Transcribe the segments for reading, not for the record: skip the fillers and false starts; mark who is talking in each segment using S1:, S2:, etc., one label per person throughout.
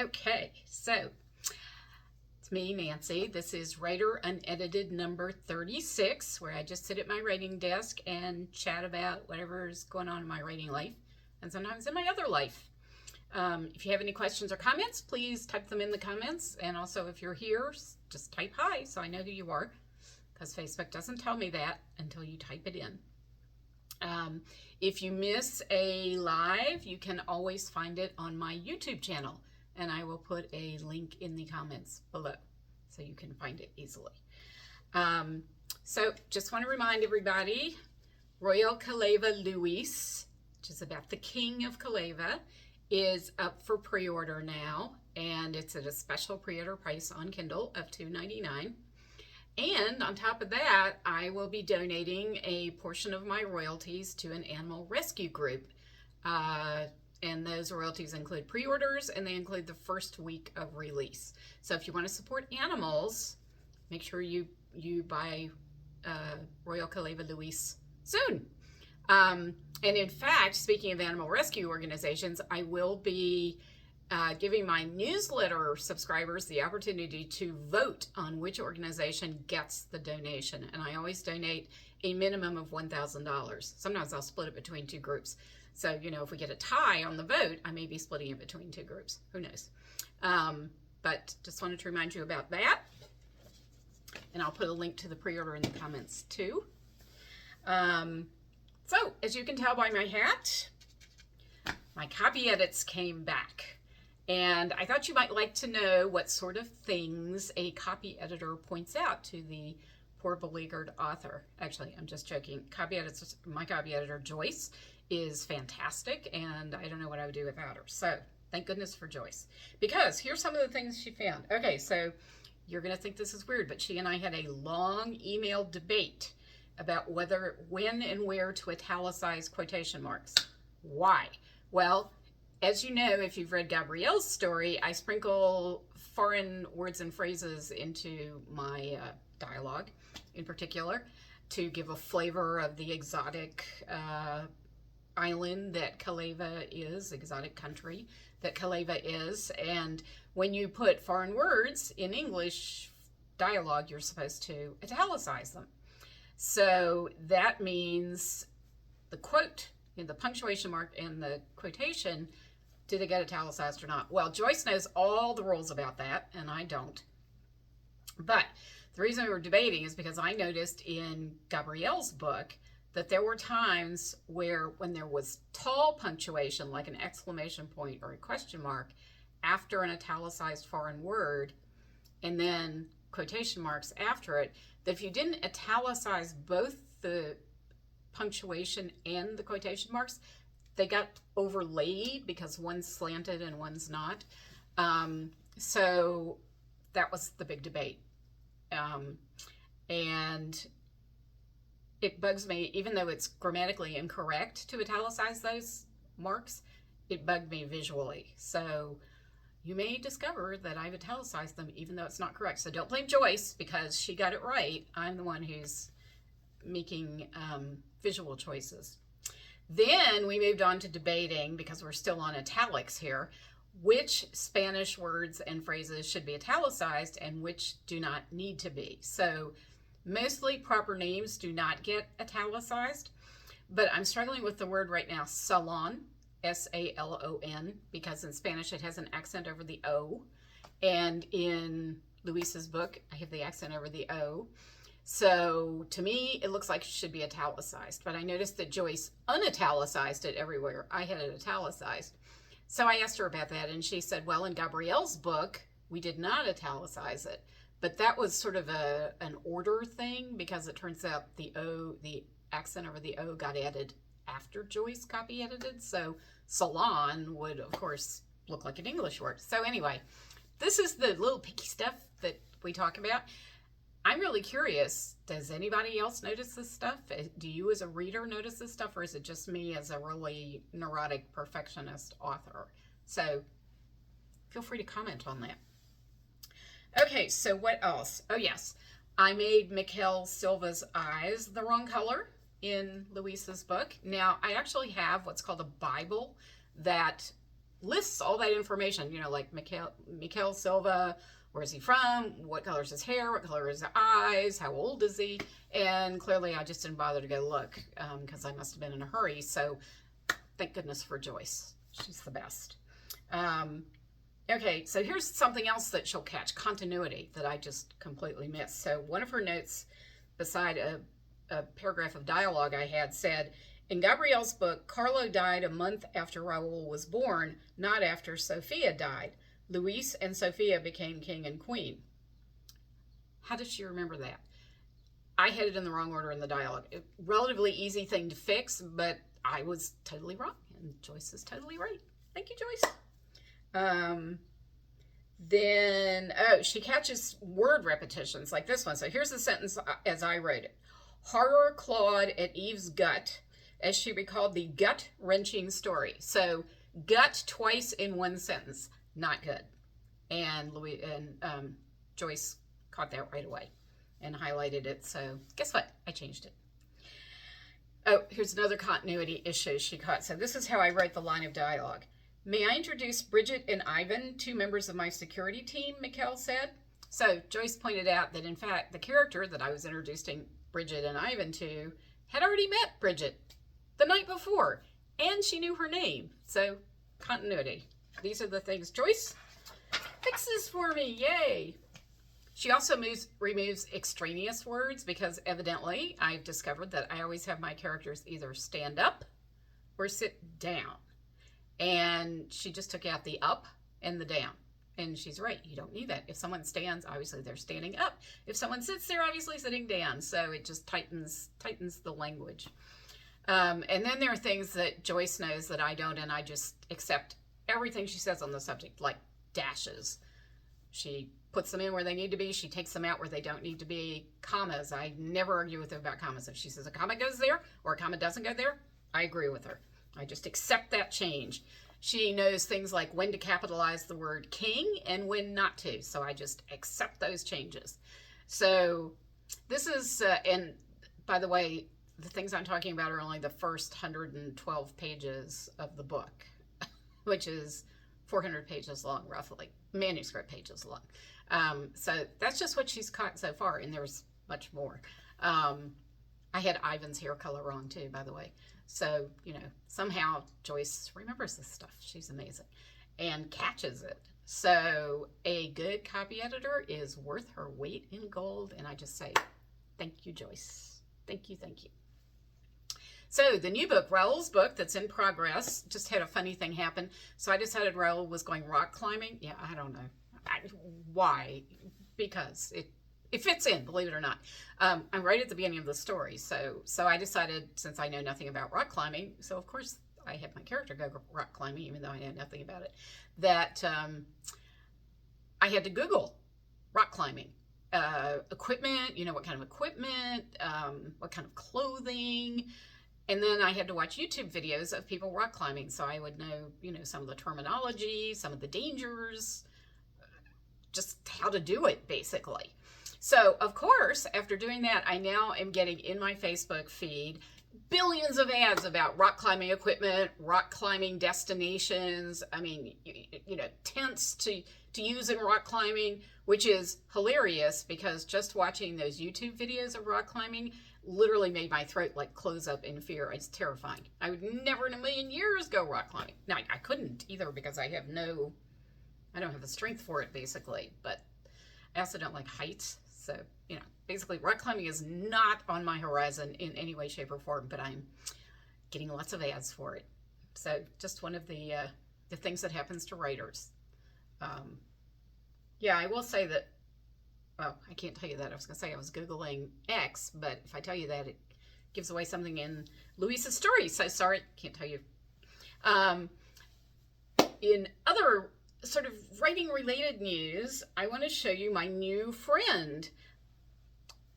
S1: Okay, so it's me, Nancy. This is Writer Unedited number 36, where I just sit at my writing desk and chat about whatever's going on in my writing life and sometimes in my other life. If you have any questions or comments, please type them in the comments. And also, if you're here, just type hi so I know who you are, because Facebook doesn't tell me that until you type it in. If you miss a live, you can always find it on my YouTube channel, and I will put a link in the comments below so you can find it easily. So just want to remind everybody, Royal Kaleva Luis, which is about the King of Kaleva, is up for pre-order now, and it's at a special pre-order price on Kindle of $2.99. And on top of that, I will be donating a portion of my royalties to an animal rescue group. And those royalties include pre-orders, and they include the first week of release. So if you want to support animals, make sure you buy Royal Kaleva Luis soon. And in fact, speaking of animal rescue organizations, I will be giving my newsletter subscribers the opportunity to vote on which organization gets the donation. And I always donate a minimum of $1,000. Sometimes I'll split it between two groups. So, if we get a tie on the vote, I may be splitting it between two groups. Who knows? But just wanted to remind you about that. And I'll put a link to the pre-order in the comments too. So, as you can tell by my hat, my copy edits came back. And I thought you might like to know what sort of things a copy editor points out to the poor beleaguered author. Actually, I'm just joking. My copy editor, Joyce, is fantastic, and I don't know what I would do without her. So thank goodness for Joyce, because here's some of the things she found. Okay, so you're going to think this is weird, but she and I had a long email debate about when and where to italicize quotation marks. Why? Well, as you know, if you've read Gabrielle's story, I sprinkle foreign words and phrases into my dialogue in particular to give a flavor of the exotic island that Kaleva is, exotic country that Kaleva is. And when you put foreign words in English dialogue, you're supposed to italicize them. So that means the quote, the punctuation mark and the quotation, do they get italicized or not? Well, Joyce knows all the rules about that, and I don't. But the reason we were debating is because I noticed in Gabrielle's book that there were times when there was tall punctuation, like an exclamation point or a question mark, after an italicized foreign word, and then quotation marks after it, that if you didn't italicize both the punctuation and the quotation marks, they got overlaid because one's slanted and one's not. So that was the big debate. And it bugs me, even though it's grammatically incorrect to italicize those marks, it bugged me visually. So you may discover that I've italicized them even though it's not correct. So don't blame Joyce because she got it right. I'm the one who's making visual choices. Then we moved on to debating, because we're still on italics here, which Spanish words and phrases should be italicized and which do not need to be. So mostly proper names do not get italicized, but I'm struggling with the word right now, salon, S-A-L-O-N, because in Spanish it has an accent over the O, and in Luis's book I have the accent over the O. So to me, it looks like it should be italicized, but I noticed that Joyce unitalicized it everywhere. I had it italicized. So I asked her about that, and she said, well, in Gabrielle's book, we did not italicize it, but that was sort of an order thing, because it turns out the accent over the O got added after Joyce copy edited. So salon would, of course, look like an English word. So anyway, this is the little picky stuff that we talk about. I'm really curious, does anybody else notice this stuff? Do you as a reader notice this stuff, or is it just me as a really neurotic perfectionist author? So feel free to comment on that. Okay, so what else? Oh yes, I made Mikel Silva's eyes the wrong color in Luis's book. Now, I actually have what's called a Bible that lists all that information, like Mikael Silva, where's he from, what color is his hair, what color is his eyes, how old is he, and clearly I just didn't bother to go look because I must have been in a hurry. So thank goodness for Joyce. She's the best. Okay, so here's something else that she'll catch, continuity, that I just completely missed. So one of her notes beside a paragraph of dialogue I had said, in Gabrielle's book, Carlo died a month after Raoul was born, not after Sophia died. Luis and Sophia became king and queen. How does she remember that? I had it in the wrong order in the dialogue. Relatively easy thing to fix, but I was totally wrong, and Joyce is totally right. Thank you, Joyce. She catches word repetitions like this one. So here's the sentence as I wrote it. Horror clawed at Eve's gut as she recalled the gut-wrenching story. So gut twice in one sentence, not good. And Joyce caught that right away and highlighted it. So guess what? I changed it. Oh, here's another continuity issue she caught. So this is how I wrote the line of dialogue. May I introduce Bridget and Ivan, 2 members of my security team, Mikael said. So Joyce pointed out that, in fact, the character that I was introducing Bridget and Ivan to had already met Bridget the night before, and she knew her name. So continuity. These are the things Joyce fixes for me. Yay! She also removes extraneous words because evidently I've discovered that I always have my characters either stand up or sit down. And she just took out the up and the down. And she's right, you don't need that. If someone stands, obviously they're standing up. If someone sits, they're obviously sitting down. So it just tightens the language. And then there are things that Joyce knows that I don't, and I just accept everything she says on the subject, like dashes. She puts them in where they need to be. She takes them out where they don't need to be. Commas, I never argue with her about commas. If she says a comma goes there or a comma doesn't go there, I agree with her. I just accept that change. She knows things like when to capitalize the word king and when not to. So I just accept those changes. So this is, and by the way, the things I'm talking about are only the first 112 pages of the book, which is 400 pages long, roughly, manuscript pages long. So that's just what she's caught so far, and there's much more. I had Ivan's hair color wrong too, by the way. So, somehow Joyce remembers this stuff. She's amazing and catches it. So a good copy editor is worth her weight in gold. And I just say, thank you, Joyce. Thank you, thank you. So the new book, Raoul's book that's in progress, just had a funny thing happen. So I decided Raoul was going rock climbing. Yeah, I don't know. Why? Because it fits in, believe it or not. I'm right at the beginning of the story. So I decided, since I know nothing about rock climbing, so of course I had my character go rock climbing, even though I know nothing about it, that I had to Google rock climbing. Equipment, what kind of equipment, what kind of clothing. And then I had to watch YouTube videos of people rock climbing. So I would know, some of the terminology, some of the dangers, just how to do it, basically. So, of course, after doing that, I now am getting in my Facebook feed billions of ads about rock climbing equipment, rock climbing destinations. I mean, tents to use in rock climbing, which is hilarious because just watching those YouTube videos of rock climbing literally made my throat close up in fear. It's terrifying. I would never in a million years go rock climbing. Now, I couldn't either because I don't have the strength for it, basically, but I also don't like heights. So, basically rock climbing is not on my horizon in any way, shape, or form, but I'm getting lots of ads for it. So just one of the things that happens to writers. Yeah, I will say that, well, I can't tell you that. I was going to say I was Googling X, but if I tell you that, it gives away something in Luis's story. So sorry, can't tell you. In other sort of writing related news, I want to show you my new friend.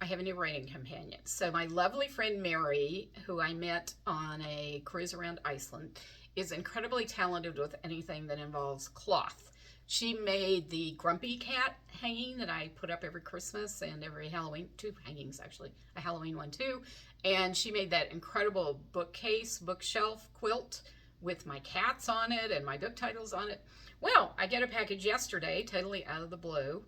S1: I have a new writing companion. So my lovely friend Mary, who I met on a cruise around Iceland, is incredibly talented with anything that involves cloth. She made the Grumpy Cat hanging that I put up every Christmas and every Halloween, 2 hangings actually, a Halloween one too. And she made that incredible bookshelf quilt with my cats on it and my book titles on it. Well, I get a package yesterday, totally out of the blue,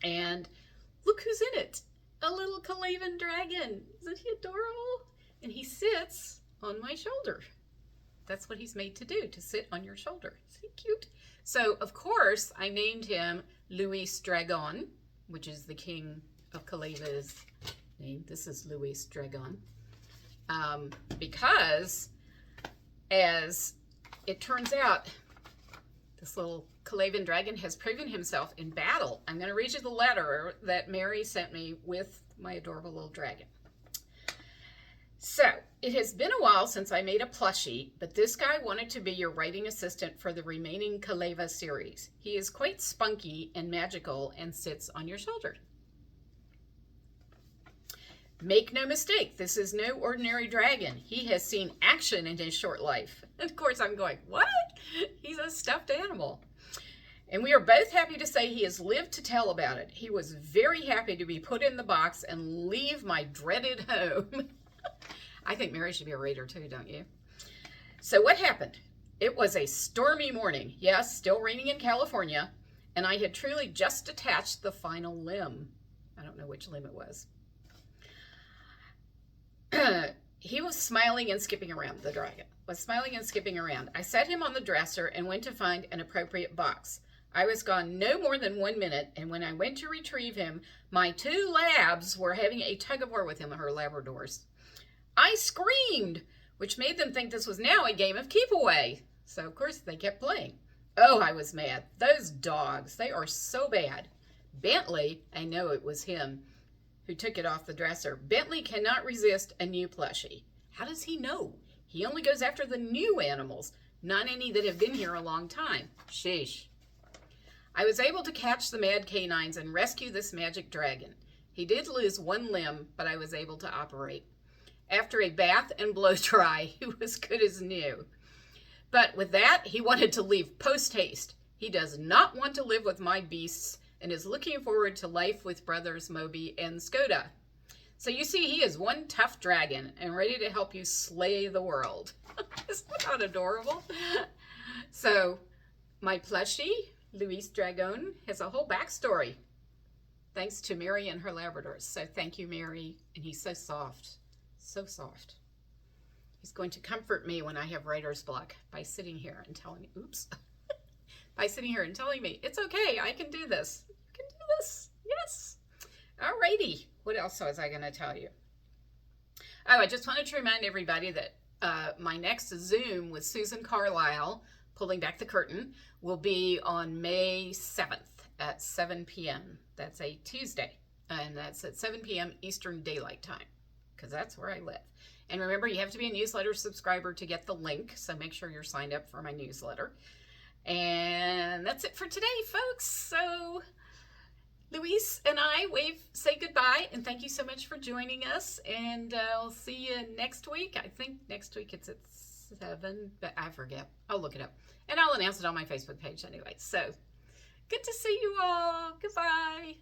S1: and look who's in it. A little Calavan dragon. Isn't he adorable? And he sits on my shoulder. That's what he's made to do, to sit on your shoulder. Isn't he cute? So, of course, I named him Luis Dragon, which is the king of Calava's name. This is Luis Dragon. Because, as it turns out, this little Calavan dragon has proven himself in battle. I'm going to read you the letter that Mary sent me with my adorable little dragon. So, it has been a while since I made a plushie, but this guy wanted to be your writing assistant for the remaining Calava series. He is quite spunky and magical and sits on your shoulder. Make no mistake, this is no ordinary dragon. He has seen action in his short life. And of course, I'm going, what? He's a stuffed animal. And we are both happy to say he has lived to tell about it. He was very happy to be put in the box and leave my dreaded home. I think Mary should be a reader too, don't you? So what happened? It was a stormy morning. Yes, still raining in California. And I had truly just attached the final limb. I don't know which limb it was. He was smiling and skipping around. The dragon was smiling and skipping around. I set him on the dresser and went to find an appropriate box. I was gone no more than 1 minute, and when I went to retrieve him, my 2 labs were having a tug-of-war with him, her Labradors. I screamed, which made them think this was now a game of keep away. So, of course, they kept playing. Oh, I was mad. Those dogs, they are so bad. Bentley, I know it was him who took it off the dresser. Bentley cannot resist a new plushie. How does he know? He only goes after the new animals, not any that have been here a long time. Sheesh. I was able to catch the mad canines and rescue this magic dragon. He did lose 1 limb, but I was able to operate. After a bath and blow dry, he was good as new. But with that, he wanted to leave post-haste. He does not want to live with my beasts and is looking forward to life with brothers Moby and Skoda. So you see, he is one tough dragon and ready to help you slay the world. Isn't that adorable? So my plushie, Luis Dragon, has a whole backstory. Thanks to Mary and her Labradors. So thank you, Mary. And he's so soft. So soft. He's going to comfort me when I have writer's block by sitting here and telling me, by sitting here and telling me, it's okay, I can do this. You can do this. Yes. Alrighty. What else was I going to tell you? Oh, I just wanted to remind everybody that my next Zoom with Susan Carlisle, pulling back the curtain, will be on May 7th at 7 p.m. That's a Tuesday, and that's at 7 p.m. Eastern Daylight Time, because that's where I live. And remember, you have to be a newsletter subscriber to get the link, so make sure you're signed up for my newsletter. And that's it for today, folks. So Luis and I say goodbye, and thank you so much for joining us. And I'll see you next week. I think next week it's at 7, but I forget. I'll look it up. And I'll announce it on my Facebook page anyway. So good to see you all. Goodbye.